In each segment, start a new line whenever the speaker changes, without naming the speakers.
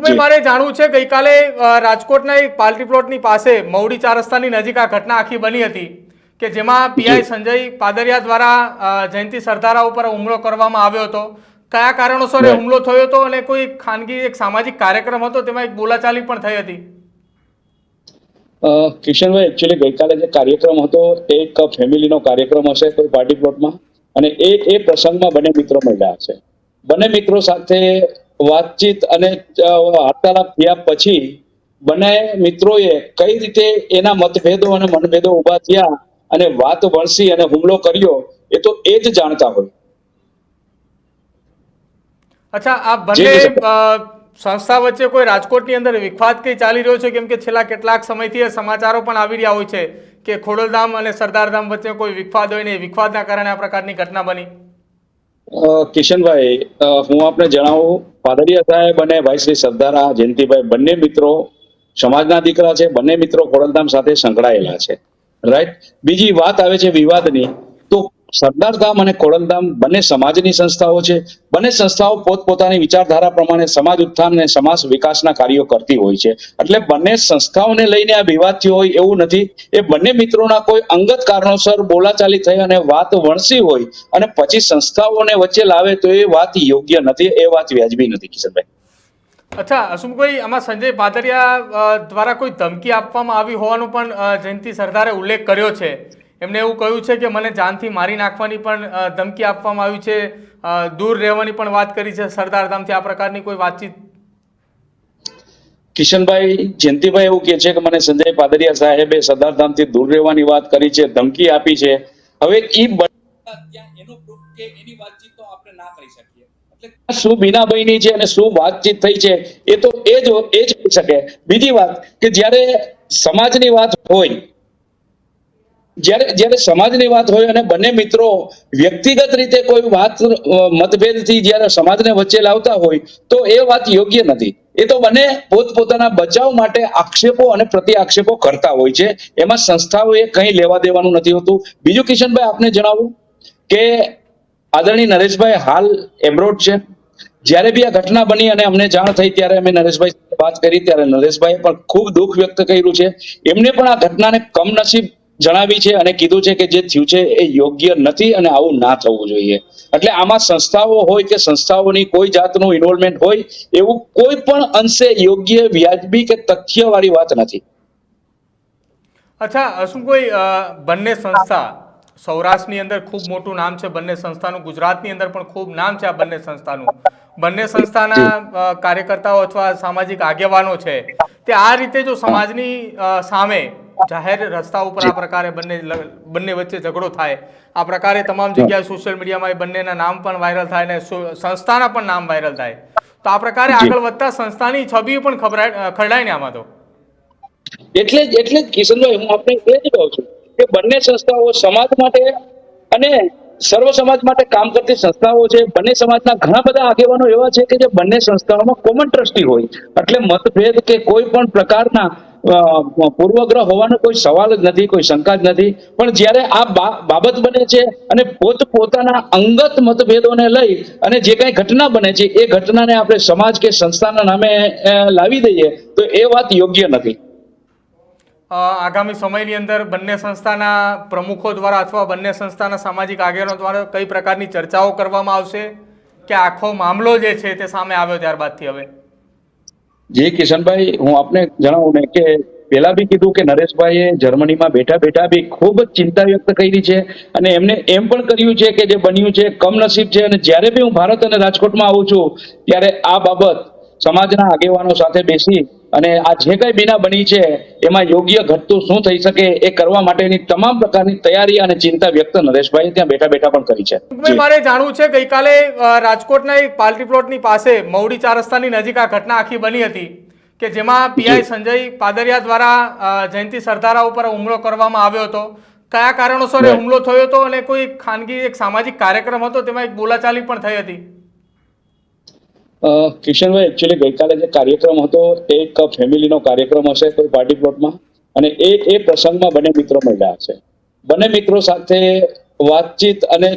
હસમુખભાઈ, મારે જાણવું છે, ગઈકાલે રાજકોટના એક પાર્ટી પ્લોટની પાસે મવડી 4 રસ્તાની નજીક આ ઘટના આખી બની હતી કે જેમાં પીઆઈ સંજય પાદરિયા દ્વારા જયંતિ સરદારા ઉપર હુમલો કરવામાં આવ્યો હતો. કયા કારણોસર એ હુમલો થયો હતો અને કોઈ ખાનગી એક સામાજિક કાર્યક્રમ હતો તેમાં એક બોલાચાલી પણ થઈ હતી?
કિશનભાઈ, એકચ્યુઅલી ગઈકાલે જે કાર્યક્રમ હતો એક ફેમિલીનો કાર્યક્રમ હશે કોઈ પાર્ટી પ્લોટમાં, અને એ પ્રસંગમાં બંને મિત્રો મળ્યા છે. બંને મિત્રો સાથે વાતચીત અને વાર્તાલાપ થયા પછી બંને મિત્રોએ કઈ રીતે એના મતભેદો અને મનભેદો ઉભા થયા અને વાત વણસી અને હુમલો કર્યો એ તો એ જ જાણતા હોય.
અચ્છા, આ બંને સંસ્થા વચ્ચે કોઈ રાજકોટની અંદર વિખવાદ કઈ ચાલી રહ્યો છે? કેમ કે છેલ્લા કેટલાક સમયથી સમાચારો પણ આવી રહ્યા હોય છે કે ખોડલધામ અને સરદારધામ વચ્ચે કોઈ વિખવાદ હોય ને એ વિખવાદના કારણે આ પ્રકારની ઘટના બની.
કિશનભાઈ, હું આપને જણાવું, પાદરિયા સાહેબ અને ભાઈ શ્રી સરદારા જયંતિભાઈ બંને મિત્રો સમાજના દીકરા છે. બંને મિત્રો ખોડલધામ સાથે સંકળાયેલા છે, રાઈટ. બીજી વાત આવે છે વિવાદની, તો સરદારધામ અને ખોડલધામ બંને સમાજની સંસ્થાઓ છે. બંને સંસ્થાઓ પોતપોતાની વિચારધારા પ્રમાણે સમાજ ઉત્થાન અને સમાજ વિકાસના કાર્યો કરતી હોય છે. એટલે બંને સંસ્થાઓને લઈને આ વિવાદ થયો હોય એવું નથી. એ બંને મિત્રોના કોઈ અંગત કારણોસર બોલાચાલી થઈ અને વાત વણસી હોય અને પછી સંસ્થાઓને વચ્ચે લાવે તો એ વાત યોગ્ય નથી, એ વાત વ્યાજબી નથી. કિશનભાઈ,
અચ્છા હસમુખભાઈ, આમાં સંજય પાદરિયા દ્વારા કોઈ ધમકી આપવામાં આવી હોવાનું પણ જયંતિ સરદારે ઉલ્લેખ કર્યો છે. એમને એવું કહ્યું છે કે મને જાનથી મારી નાખવાની પણ ધમકી આપવામાં આવી છે, દૂર રહેવાની પણ વાત કરી છે સરદારધામથી. આ પ્રકારની કોઈ વાતચીત?
કિશનભાઈ, જયંતિભાઈ એવું કહે છે કે મને સંજય પાદરિયા સાહેબે સરદારધામથી દૂર રહેવાની વાત કરી છે, ધમકી આપી છે. હવે એની વાતચીત તો આપણે ના કરી શકીએ. એટલે શું બીનાભાઈની છે અને શું વાતચીત થઈ છે એ તો એ જ કહી શકે. બીજી વાત કે જ્યારે સમાજની વાત હોય, જ્યારે સમાજની વાત હોય અને બંને મિત્રો વ્યક્તિગત રીતે કોઈ વાત મતભેદથી જ્યારે સમાજને વચ્ચે લાવતા હોય તો એ વાત યોગ્ય નથી. એ તો બંને પોતપોતાના બચાવ માટે આક્ષેપો અને પ્રતિ આક્ષેપો કરતા હોય છે. એમાં સંસ્થાઓએ કંઈ લેવા દેવાનું નથી હોતું. બીજું કિશનભાઈ, આપને જણાવું કે આદરણીય નરેશભાઈ હાલ એબ્રોડ છે. જ્યારે બી આ ઘટના બની અને અમને જાણ થઈ ત્યારે અમે નરેશભાઈ વાત કરી ત્યારે નરેશભાઈએ પણ ખૂબ દુઃખ વ્યક્ત કર્યું છે. એમને પણ આ ઘટનાને કમનસીબ જણાવી છે અને કીધું છે કે જે થયું છે એ યોગ્ય નથી અને આવું ના થવું જોઈએ. એટલે આમાં સંસ્થાઓ હોય કે સંસ્થાઓની કોઈ જાતનું ઇન્વોલ્વમેન્ટ હોય એવું કોઈ પણ અંશે યોગ્ય, વ્યાજબી કે તથ્યવાળી વાત નથી.
અચ્છા હસમુખભાઈ, બંને સંસ્થા સૌરાષ્ટ્રની અંદર ખૂબ મોટું નામ છે બંને સંસ્થાનું, ગુજરાતની અંદર પણ ખૂબ નામ છે આ બંને સંસ્થાનું. બંને સંસ્થાના કાર્યકર્તાઓ અથવા સામાજિક આગેવાનો છે તે આ રીતે જો સમાજની સામે જાહેર રસ્તા ઉપર આ પ્રકારે બંને વચ્ચે ઝઘડો થાય, આ પ્રકારે તમામ જગ્યાએ સોશિયલ મીડિયામાં એ બંનેના નામ પણ વાયરલ થાય અને સંસ્થાના પણ નામ વાયરલ થાય, તો આ પ્રકારે આગળ વધતા સંસ્થાની છબી પણ ખરડાય ને આમાં તો.
એટલે જ કિશનભાઈ, હું આપણે એ જ કહું છું કે બંને સંસ્થાઓ સમાજ માટે અને સર્વ સમાજ માટે કામ કરતી સંસ્થાઓ છે. બંને સમાજના ઘણા બધા આગેવાનો એવા છે કે જે બંને સંસ્થાઓમાં કોમન ટ્રસ્ટી હોય. એટલે મતભેદ કે કોઈ પણ પ્રકારના પૂર્વગ્રહ હોવાનો કોઈ સવાલ જ નથી, કોઈ શંકા જ નથી. પણ જ્યારે આ બાબત બને છે અને પોતાના અંગત મતભેદોને લઈ અને જે કઈ ઘટના બને છે એ ઘટનાને આપણે સમાજ કે સંસ્થાના નામે લાવી દઈએ તો એ વાત યોગ્ય નથી.
આગામી સમયની અંદર બંને સંસ્થાના પ્રમુખો દ્વારા અથવા બંને સંસ્થાના સામાજિક આગેવાનો દ્વારા કઈ પ્રકારની ચર્ચાઓ કરવામાં આવશે કે આખો મામલો જે છે તે સામે આવ્યો ત્યારબાદથી? હવે
જી કિશનભાઈ, હું આપને જણાવું ને કે પેલા બી કીધું કે નરેશભાઈએ જર્મનીમાં બેઠા બી ખૂબ જ ચિંતા વ્યક્ત કરી છે અને એમને એમ પણ કર્યું છે કે જે બન્યું છે કમનસીબ છે. અને જ્યારે બી હું ભારત અને રાજકોટમાં આવું છું ત્યારે આ બાબત સમાજના આગેવાનો સાથે બેસી અને આ જે કઈ બીના બની છે એમાં યોગ્ય ઘટતું શું થઈ શકે એ કરવા માટેની તમામ પ્રકારની તૈયારી અને ચિંતા વ્યક્ત નરેશભાઈ ત્યાં બેઠા પણ કરી છે.
મારે જાણવું છે, ગઈકાલે રાજકોટના એક પાર્ટી પ્લોટની પાસે મવડી 4 રસ્તાની નજીક આ ઘટના આખી બની હતી કે જેમાં પીઆઈ સંજય પાદરિયા દ્વારા જયંતિ સરદારા ઉપર હુમલો કરવામાં આવ્યો હતો. કયા કારણોસર એ હુમલો થયો હતો અને કોઈ ખાનગી એક સામાજિક કાર્યક્રમ હતો તેમાં એક બોલાચાલી પણ થઈ હતી?
કિશનભાઈ, એકચ્યુઅલી ગઈકાલે જે કાર્યક્રમ હતો એક ફેમિલીનો કાર્યક્રમ હશે કોઈ પાર્ટી પ્લોટમાં, અને એ પ્રસંગમાં બંને મિત્રો મળ્યા છે. બંને મિત્રો સાથે વાતચીત અને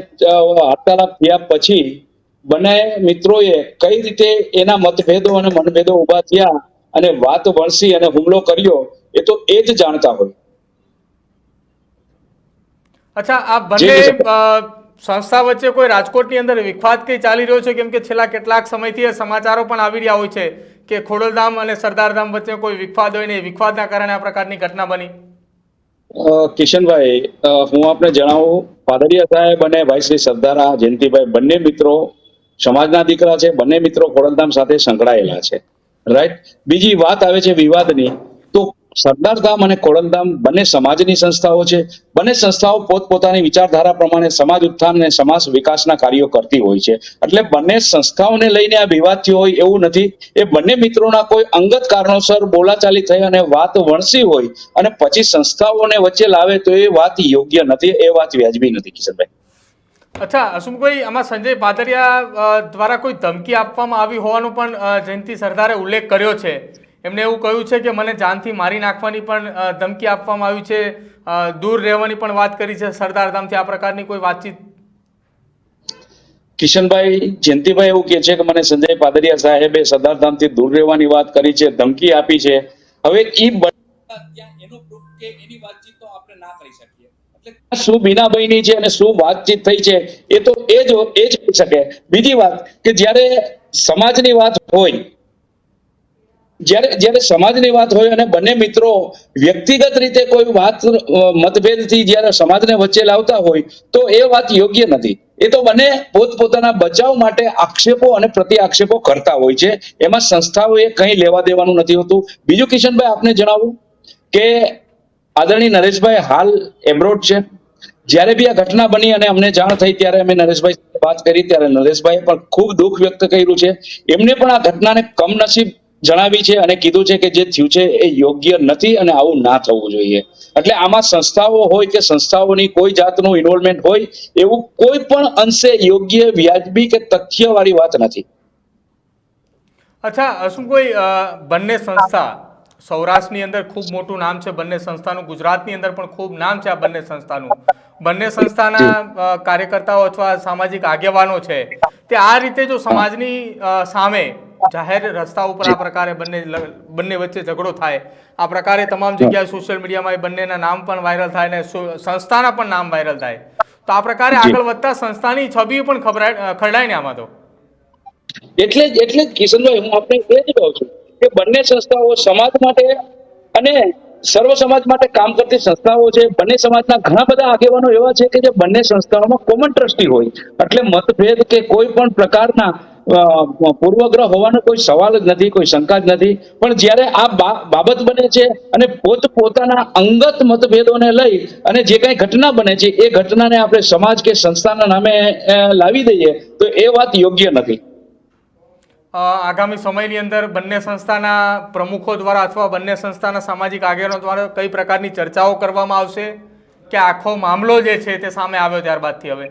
વાર્તાલાપ થયા પછી બંને મિત્રોએ કઈ રીતે એના મતભેદો અને મનભેદો ઉભા થયા અને વાત વણસી અને હુમલો કર્યો, એ તો એ જ જાણતા હોય.
અચ્છા, આ બંને
જી કિશનભાઈ.
સંસ્થા વચ્ચે કોઈ રાજકોટની અંદર વિખવાદ કઈ ચાલી રહ્યો છે? કેમ કે છેલ્લા કેટલાક સમયથી એ સમાચારો પણ આવી રહ્યા હોય છે કે ખોડલધામ અને સરદારધામ વચ્ચે કોઈ વિખવાદ હોય ને એ વિખવાદના કારણે આ પ્રકારની ઘટના બની.
કિશનભાઈ, હું આપને જણાવું, પાદરિયા સાહેબ અને ભાઈ શ્રી સરદારા જયંતિભાઈ બંને મિત્રો સમાજના દીકરા છે. બંને મિત્રો ખોડલધામ સાથે સંકળાયેલા છે, રાઈટ. બીજી વાત આવે છે વિવાદની, તો સરદારધામ અને ખોડલધામ બંને સમાજની સંસ્થાઓ છે. બંને સંસ્થાઓ પોતપોતાની વિચારધારા પ્રમાણે સમાજ ઉત્થાન અને સમાજ વિકાસના કાર્યો કરતી હોય છે. એટલે બંને સંસ્થાઓને લઈને આ વિવાદ થયો હોય એવું નથી. એ બંને મિત્રોના કોઈ અંગત કારણોસર બોલાચાલી થઈ અને વાત વણસી હોય અને પછી સંસ્થાઓને વચ્ચે લાવે તો એ વાત યોગ્ય નથી, એ વાત વ્યાજબી નથી. કિશનભાઈ,
અચ્છા હસમુખભાઈ, આમાં સંજય પાદરિયા દ્વારા કોઈ ધમકી આપવામાં આવી હોવાનો પણ જયંતિ સરદારે ઉલ્લેખ કર્યો છે. એમને એવું કહ્યું છે કે મને જાનથી મારી નાખવાની પણ ધમકી આપવામાં આવી છે, દૂર રહેવાની પણ વાત કરી છે સરદારધામથી. આ પ્રકારની કોઈ વાતચીત?
કિશનભાઈ, જયંતિભાઈ એવું કહે છે કે મને સંજય પાદરિયા સાહેબે સરદારધામથી દૂર રહેવાની વાત કરી છે, ધમકી આપી છે. હવે એનો પ્રૂફ કે એની વાતચીત તો આપણે ના કરી શકીએ. એટલે શું બીનાભાઈની છે અને શું વાતચીત થઈ છે એ તો એ જ કહી શકે. બીજી વાત કે જ્યારે સમાજની વાત હોય, જ્યારે સમાજની વાત હોય અને બંને મિત્રો વ્યક્તિગત રીતે કોઈ વાત મતભેદથી જ્યારે સમાજને વચ્ચે લાવતા હોય તો એ વાત યોગ્ય નથી. એ તો બંને પોતપોતાના બચાવ માટે આક્ષેપો અને પ્રતિ આક્ષેપો કરતા હોય છે. એમાં સંસ્થાઓએ કંઈ લેવા દેવાનું નથી હોતું. બીજું કિશનભાઈ આપને જણાવું કે આદરણીય નરેશભાઈ હાલ એબ્રોડ છે. જ્યારે બી આ ઘટના બની અને અમને જાણ થઈ ત્યારે અમે નરેશભાઈ સાથે વાત કરી ત્યારે નરેશભાઈએ પણ ખૂબ દુઃખ વ્યક્ત કર્યું છે. એમને પણ આ ઘટનાને કમનસીબ જણાવી છે અને કીધું છે કે જે થયું છે એ યોગ્ય નથી અને આવું ના થવું જોઈએ. એટલે આમાં સંસ્થાઓ હોય કે સંસ્થાઓની કોઈ જાતનું ઇન્વોલ્વમેન્ટ હોય એવું કોઈ પણ અંશે યોગ્ય, વ્યાજબી કે તથ્યવાળી વાત નથી.
અચ્છા હસમુખભાઈ, બંને સંસ્થા સૌરાષ્ટ્રની અંદર ખૂબ મોટું નામ છે બંને સંસ્થાનું, ગુજરાતની અંદર પણ ખૂબ નામ છે આ બંને સંસ્થાનું. બંને સંસ્થાના કાર્યકર્તાઓ અથવા સામાજિક આગેવાનો છે તે આ રીતે જો સમાજની સામે જાહેર રસ્તા ઉપર આ પ્રકારે બંને વચ્ચે ઝઘડો થાય, આ પ્રકારે તમામ જગ્યાએ સોશિયલ મીડિયામાં એ બંનેના નામ પણ વાયરલ થાય અને સંસ્થાના પણ નામ વાયરલ થાય, તો આ પ્રકારે આગળ વધતા સંસ્થાની છબી પણ ખરડાય ને આમાં તો.
એટલે જ કિશનભાઈ, હું આપણે એ જ કહું છું કે બંને સંસ્થાઓ સમાજ માટે અને સર્વ સમાજ માટે કામ કરતી સંસ્થાઓ છે. બંને સમાજના ઘણા બધા આગેવાનો એવા છે કે જે બંને સંસ્થાઓમાં કોમન ટ્રસ્ટી હોય. એટલે મતભેદ કે કોઈ પણ પ્રકારના પૂર્વગ્રહ હોવાનો કોઈ સવાલ જ નથી, કોઈ શંકા જ નથી. પણ જ્યારે આ બાબત બને છે અને પોતાના અંગત મતભેદોને લઈ અને જે કઈ ઘટના બને છે એ ઘટનાને આપણે સમાજ કે સંસ્થાના નામે લાવી દઈએ તો એ વાત યોગ્ય નથી.
આગામી સમયની અંદર બંને સંસ્થાના પ્રમુખો દ્વારા અથવા બંને સંસ્થાના સામાજિક આગેવાનો દ્વારા કઈ પ્રકારની ચર્ચાઓ કરવામાં આવશે કે આખો મામલો જે છે તે સામે આવ્યો ત્યારબાદથી હવે?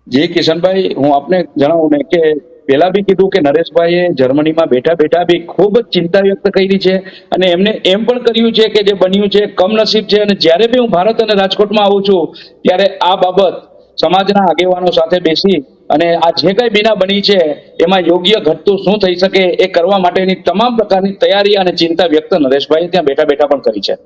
જી કિશનભાઈ, હું આપને જણાવું ને કે પેલા બી કીધું કે નરેશભાઈએ જર્મનીમાં બેઠા બી ખૂબ જ ચિંતા વ્યક્ત કરી છે અને એમને એમ પણ કર્યું છે કે જે બન્યું છે કમનસીબ છે અને જ્યારે બી હું ભારત અને રાજકોટમાં આવું છું ત્યારે આ બાબત સમાજના આગેવાનો સાથે બેસી અને આ જે કઈ બીના બની છે એમાં યોગ્ય ઘટતું શું થઈ શકે એ કરવા માટેની તમામ પ્રકારની તૈયારી અને ચિંતા વ્યક્ત નરેશભાઈએ ત્યાં બેઠા પણ કરી છે.